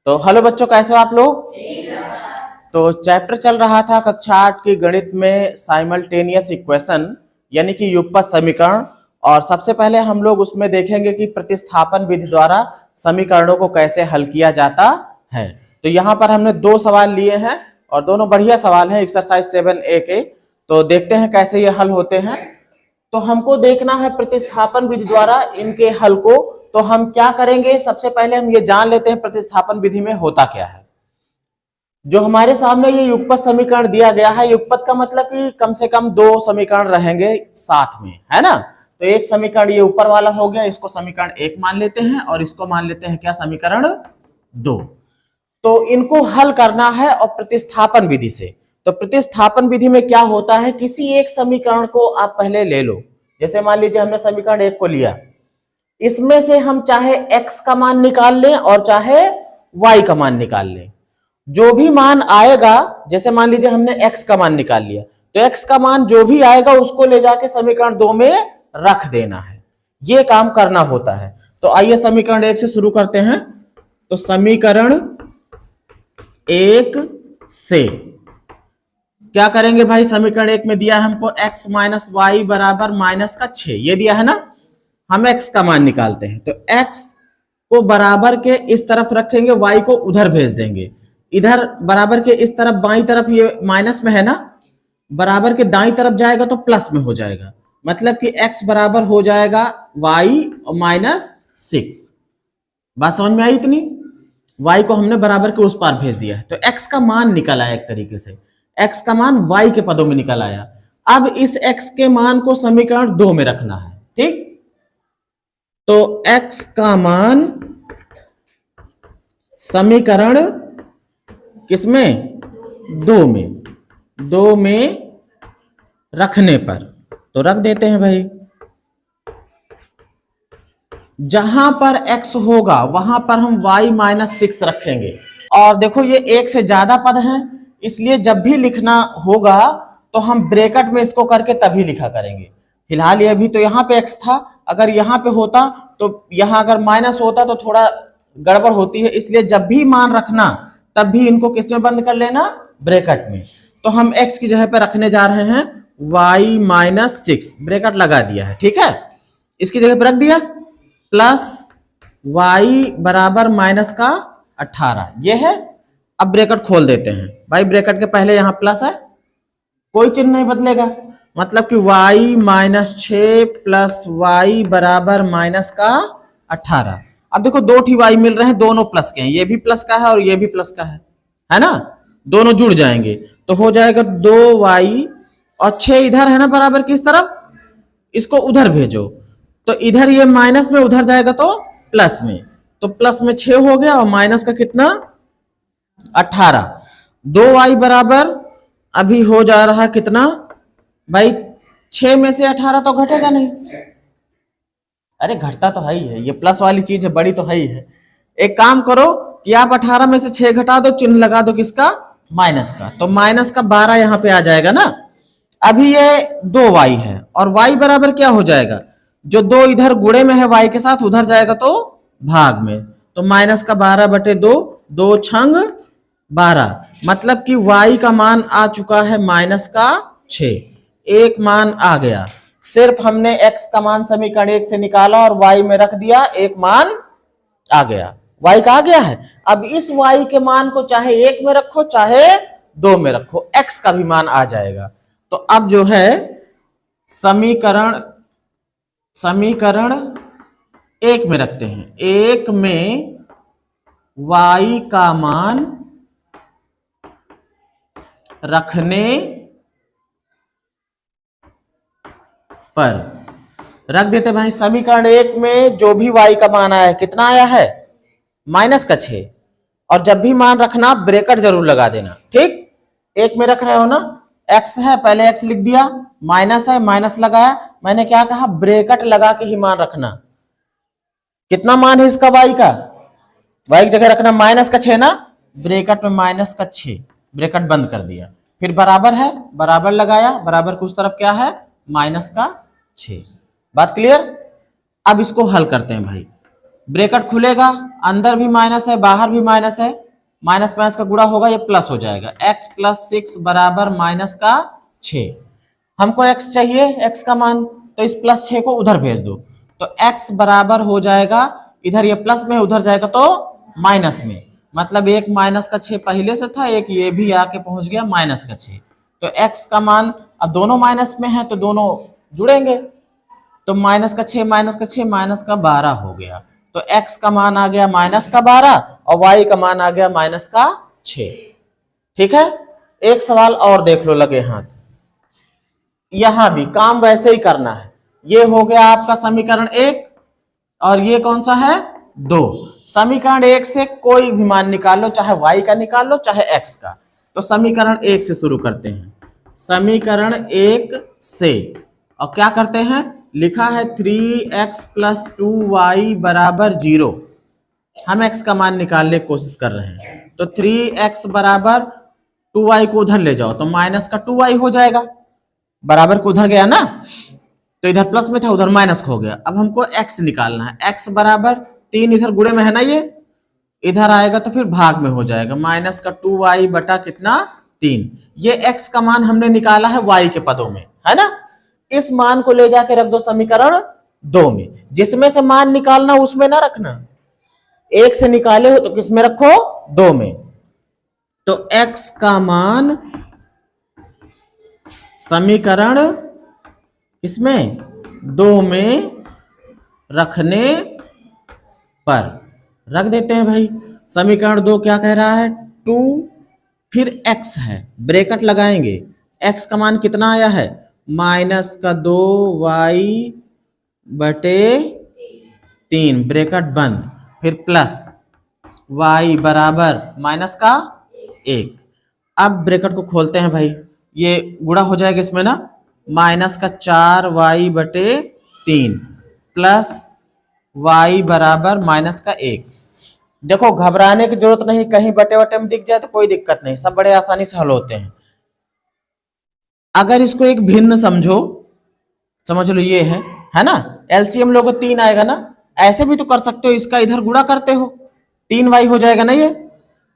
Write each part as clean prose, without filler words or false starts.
तो हेलो बच्चों, कैसे हो आप लोग। तो चैप्टर चल रहा था कक्षा 8 की गणित में साइमल्टेनियस इक्वेशन यानी कि युगपत समीकरण। और सबसे पहले हम लोग उसमें देखेंगे कि प्रतिस्थापन विधि द्वारा समीकरणों को कैसे हल किया जाता है। तो यहाँ पर हमने दो सवाल लिए हैं और दोनों बढ़िया सवाल हैं, एक्सरसाइज 7A के। तो देखते हैं कैसे ये हल होते हैं। तो हमको देखना है प्रतिस्थापन विधि द्वारा इनके हल को। तो हम क्या करेंगे, सबसे पहले हम ये जान लेते हैं प्रतिस्थापन विधि में होता क्या है। जो हमारे सामने ये युगपत समीकरण दिया गया है, युगपत का मतलब कि कम से कम दो समीकरण रहेंगे साथ में, है ना। तो एक समीकरण ये ऊपर वाला हो गया, इसको समीकरण 1 मान लेते हैं और इसको मान लेते हैं क्या, समीकरण 2। तो इनको हल करना है और प्रतिस्थापन विधि से। तो प्रतिस्थापन विधि में क्या होता है, किसी एक समीकरण को आप पहले ले लो। जैसे मान लीजिए हमने समीकरण 1 को लिया, इसमें से हम चाहे x का मान निकाल लें और चाहे y का मान निकाल लें। जो भी मान आएगा, जैसे मान लीजिए हमने x का मान निकाल लिया, तो x का मान जो भी आएगा उसको ले जाके समीकरण 2 में रख देना है। ये काम करना होता है। तो आइए समीकरण 1 से शुरू करते हैं। तो समीकरण 1 से क्या करेंगे भाई, समीकरण 1 में दिया है हमको x माइनस वाई बराबर माइनस का 6, ये दिया है ना। हम x का मान निकालते हैं। तो x को बराबर के इस तरफ रखेंगे, y को उधर भेज देंगे। इधर बराबर के इस तरफ बाईं तरफ ये माइनस में है ना, बराबर के दाईं तरफ जाएगा तो प्लस में हो जाएगा। मतलब कि x बराबर हो जाएगा y और माइनस 6। बात समझ में आई इतनी। y को हमने बराबर के उस पार भेज दिया है। तो x का मान निकल आया, एक तरीके से x का मान y के पदों में निकल आया। अब इस x के मान को समीकरण 2 में रखना है, ठीक। तो x का मान समीकरण किसमें, 2 में रखने पर तो रख देते हैं भाई। जहां पर x होगा वहां पर हम y माइनस 6 रखेंगे। और देखो ये एक से ज्यादा पद हैं, इसलिए जब भी लिखना होगा तो हम ब्रैकेट में इसको करके तभी लिखा करेंगे। फिलहाल ये अभी तो यहाँ पे x था, अगर यहाँ पे होता तो यहाँ अगर माइनस होता तो थोड़ा गड़बड़ होती है। इसलिए जब भी मान रखना तब भी इनको किस में बंद कर लेना, ब्रैकेट में। तो हम x की जगह पे रखने जा रहे हैं y माइनस 6, ब्रैकेट लगा दिया है, ठीक है। इसकी जगह पे रख दिया प्लस y बराबर माइनस का 18, ये है। अब ब्रैकेट खोल देते हैं भाई, ब्रैकेट के पहले यहाँ प्लस है, कोई चिन्ह नहीं बदलेगा। मतलब कि y माइनस 6 प्लस y बराबर माइनस का 18। अब देखो दो ठी y मिल रहे हैं, दोनों प्लस के हैं, ये भी प्लस का है और ये भी प्लस का है ना। दोनों जुड़ जाएंगे तो हो जाएगा 2y और 6 इधर है ना बराबर की इस तरफ, इसको उधर भेजो तो इधर ये माइनस में उधर जाएगा तो प्लस में। तो प्लस में 6 हो गया और माइनस का कितना, 18। 2y बराबर अभी हो जा रहा कितना भाई, 6 में से 18 तो घटेगा नहीं। अरे घटता तो है ही है, ये प्लस वाली चीज है, बड़ी तो है ही है। एक काम करो कि आप 18 में से 6 घटा दो, चिन्ह लगा दो किसका, माइनस का। तो माइनस का 12 यहाँ पे आ जाएगा ना। अभी ये 2y है और y बराबर क्या हो जाएगा, जो 2 इधर गुणे में है y के साथ उधर जाएगा तो भाग में। तो माइनस का 12 बटे 2, 2 छंग 12। मतलब कि y का मान आ चुका है माइनस का 6, एक मान आ गया। सिर्फ हमने x का मान समीकरण 1 से निकाला और y में रख दिया, एक मान आ गया, y का आ गया है। अब इस y के मान को चाहे 1 में रखो चाहे 2 में रखो, x का भी मान आ जाएगा। तो अब जो है समीकरण 1 में रखते हैं। 1 में y का मान रखने पर रख देते भाई। समीकरण 1 में जो भी y का मान आया है, कितना आया है, माइनस का 6। और जब भी मान रखना ब्रैकेट जरूर लगा देना, ठीक। 1 में रख रहे हो ना, x है पहले x लिख दिया, माइनस है माइनस लगाया। मैंने क्या कहा, ब्रैकेट लगा के ही मान रखना। कितना मान है इसका, y का, y की जगह रखना माइनस का 6 ना, ब्रैकेट में माइनस का 6, ब्रैकेट बंद कर दिया। फिर बराबर है, बराबर लगाया, बराबर को उस तरफ क्या है, माइनस का 6। बात क्लियर। अब इसको हल करते हैं भाई। ब्रैकेट खुलेगा, अंदर भी माइनस है बाहर भी माइनस है, माइनस माइनस का गुणा होगा ये प्लस हो जाएगा, x प्लस 6 बराबर माइनस का 6। हमको x चाहिए, x का मान, तो इस प्लस 6 को उधर भेज दो, तो x बराबर हो जाएगा, इधर ये प्लस में उधर जाएगा तो माइनस में, मतलब एक माइनस का 6 पहले से था, एक ये भी आके पहुंच गया माइनस का 6। तो x का मान, अब दोनों माइनस में है तो दोनों जुड़ेंगे, तो माइनस का 6 माइनस का 6 माइनस का 12 हो गया, तो x का मान आ गया माइनस का 12 और y का मान आ गया माइनस का 6। ठीक है, एक सवाल और देख लो लगे हाथ, यहां भी काम वैसे ही करना है। ये हो गया आपका समीकरण 1 और ये कौन सा है 2। समीकरण 1 से कोई भी मान निकाल लो, चाहे y का निकाल लो चाहे x का। तो समीकरण 1 से शुरू करते हैं, समीकरण 1 से, और क्या करते हैं, लिखा है 3x प्लस 2y बराबर 0। हम x का मान निकालने की कोशिश कर रहे हैं, तो 3x बराबर 2y को उधर ले जाओ तो माइनस का 2y हो जाएगा, बराबर को उधर गया ना, तो इधर प्लस में था उधर माइनस हो गया। अब हमको x निकालना है, x बराबर 3 इधर गुणे में है ना, ये इधर आएगा तो फिर भाग में हो जाएगा, माइनस का 2y बटा कितना 3। ये x का मान हमने निकाला है y के पदों में, है ना। इस मान को ले जाके रख दो समीकरण 2 में, जिसमें से मान निकालना उसमें ना रखना, 1 से निकाले हो तो किसमें रखो 2 में। तो x का मान समीकरण किसमें 2 में रखने पर रख देते हैं भाई। समीकरण 2 क्या कह रहा है 2 फिर x है, ब्रैकेट लगाएंगे, x का मान कितना आया है माइनस का 2y बटे 3 ब्रैकेट बंद, फिर प्लस y बराबर माइनस का 1। अब ब्रैकेट को खोलते हैं भाई, ये गुणा हो जाएगा इसमें ना, माइनस का 4y बटे 3 प्लस y बराबर माइनस का 1। देखो घबराने की जरूरत नहीं, कहीं बटे बटे में दिख जाए तो कोई दिक्कत नहीं, सब बड़े आसानी से हल होते हैं। अगर इसको एक भिन्न समझो, समझ लो ये है ना, एलसीएम लोगों 3 आएगा ना, ऐसे भी तो कर सकते हो, इसका इधर गुणा करते हो 3y हो जाएगा ना ये,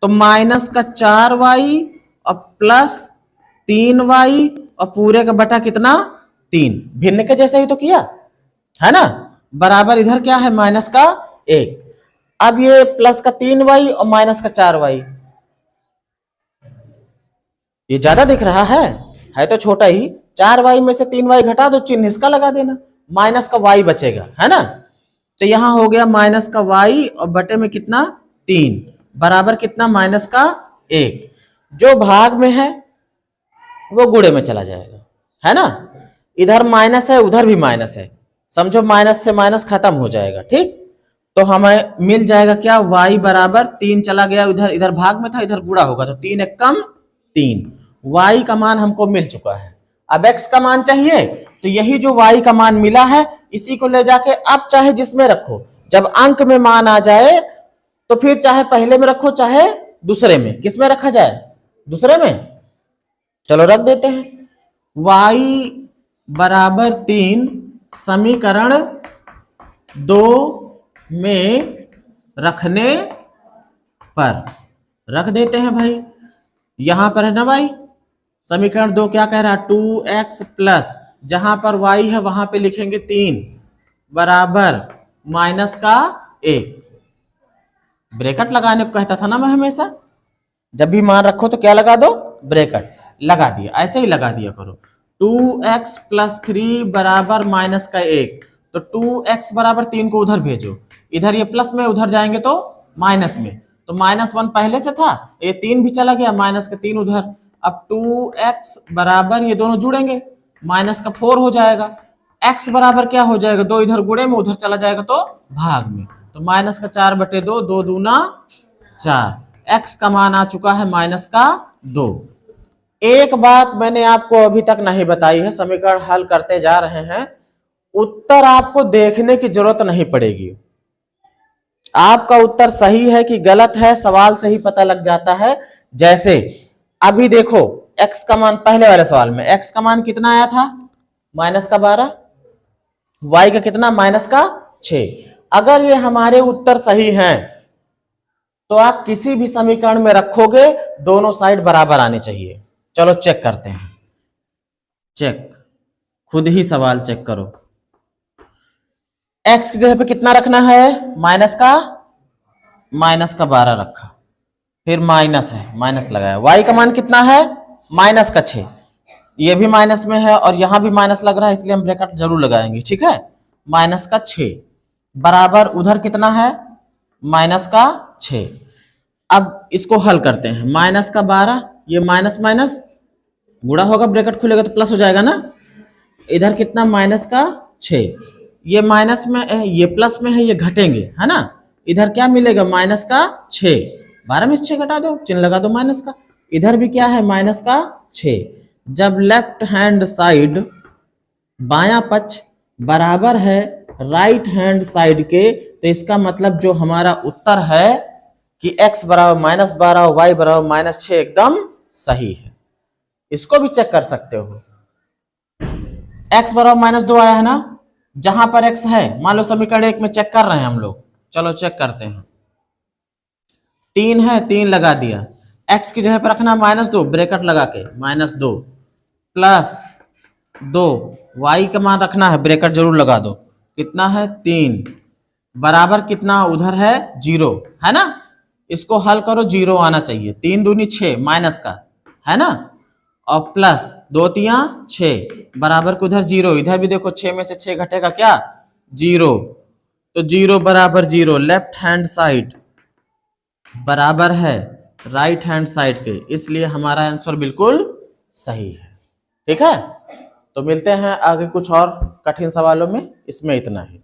तो माइनस का 4y और प्लस 3y और पूरे का बटा कितना 3, भिन्न के जैसे ही तो किया है ना, बराबर इधर क्या है माइनस का 1। अब ये प्लस का 3y और माइनस का 4y, ये ज्यादा दिख रहा है तो छोटा ही, 4y में से 3y घटा दो, चिन्ह इसका लगा देना, माइनस का y बचेगा, है ना। तो यहां हो गया माइनस का y और बटे में कितना 3 बराबर कितना माइनस का 1। जो भाग में है वो गुणे में चला जाएगा, है ना, इधर माइनस है उधर भी माइनस है, समझो माइनस से माइनस खत्म हो जाएगा। ठीक, तो हमें मिल जाएगा क्या y बराबर 3 चला गया उधर, इधर भाग में था इधर गुणा होगा, तो 3 एक कम 3, y का मान हमको मिल चुका है। अब x का मान चाहिए, तो यही जो y का मान मिला है इसी को ले जाके अब चाहे जिसमें रखो, जब अंक में मान आ जाए तो फिर चाहे पहले में रखो चाहे दूसरे में, किसमें रखा जाए दूसरे में, चलो रख देते हैं। y बराबर 3 समीकरण 2 में रखने पर रख देते हैं भाई, यहां पर है ना भाई, समीकरण 2 क्या कह रहा है 2x प्लस, जहां पर y है वहां पे लिखेंगे 3 बराबर माइनस का 1। ब्रैकेट लगाने को कहता था ना मैं हमेशा, जब भी मान रखो तो क्या लगा दो ब्रैकेट, लगा दिया, ऐसे ही लगा दिया करो। 2x प्लस 3 बराबर माइनस का 1, तो 2x बराबर 3 को उधर भेजो, इधर ये प्लस में उधर जाएंगे तो माइनस में, तो -1 पहले से था, ये 3 भी चला गया, माइनस का 3 उधर। अब 2x बराबर ये दोनों जुड़ेंगे, माइनस का 4 हो जाएगा, x बराबर क्या हो जाएगा 2 इधर गुणे में उधर चला जाएगा तो भाग में, तो माइनस का 4 बटे 2, 2 दूना 4, x का मान आ चुका है माइनस का 2। एक बात मैंने आपको अभी तक नहीं बताई है, समीकरण हल करते जा रहे हैं, उत्तर आपको देखने की जरूरत नहीं पड़ेगी, आपका उत्तर सही है कि गलत है सवाल से ही पता लग जाता है। जैसे अभी देखो x का मान, पहले वाले सवाल में x का मान कितना आया था -12, y का कितना -6, अगर ये हमारे उत्तर सही हैं तो आप किसी भी समीकरण में रखोगे दोनों साइड बराबर आनी चाहिए। चलो चेक करते हैं, चेक, खुद ही सवाल चेक करो। x की जगह पे कितना रखना है, माइनस का 12 रखा, फिर माइनस है, माइनस लगाया। y का मान कितना है, माइनस का 6, ये भी माइनस में है और यहां भी माइनस लग रहा है, इसलिए हम ब्रैकेट जरूर लगाएंगे, ठीक है। माइनस का 6 बराबर उधर कितना है, माइनस का 6। अब इसको हल करते हैं, माइनस का 12, ये माइनस माइनस गुणा होगा, ब्रैकेट खुलेगा तो प्लस हो जाएगा ना। इधर कितना, माइनस का 6, ये माइनस में है, ये प्लस में है, ये घटेंगे, है ना। इधर क्या मिलेगा, माइनस का 6, 12 में से 6 घटा दो, चिन्ह लगा दो माइनस का। इधर भी क्या है, माइनस का 6। जब लेफ्ट हैंड साइड, बायां पक्ष बराबर है राइट हैंड साइड के, तो इसका मतलब जो हमारा उत्तर है कि x बराबर -12 y बराबर -6 एकदम सही है। इसको भी चेक कर सकते हो, x बराबर -2 आया है ना, जहां पर x है, मान लो समीकरण 1 में चेक कर रहे हैं हम लोग, चलो चेक करते हैं। 3 है, 3 लगा दिया, x की जगह पर रखना -2, ब्रैकेट लगा के -2 प्लस 2, y का मान रखना है, ब्रैकेट जरूर लगा दो, कितना है 3 बराबर कितना उधर है 0, है ना। इसको हल करो, 0 आना चाहिए, 3 दूनी 6 माइनस का, है ना, और प्लस 2 तिया 6 बराबर को उधर 0, इधर भी देखो 6 में से 6 घटेगा क्या, 0, तो 0 बराबर 0, लेफ्ट हैंड साइड बराबर है राइट हैंड साइड के, इसलिए हमारा आंसर बिल्कुल सही है, ठीक है। तो मिलते हैं आगे कुछ और कठिन सवालों में, इसमें इतना ही।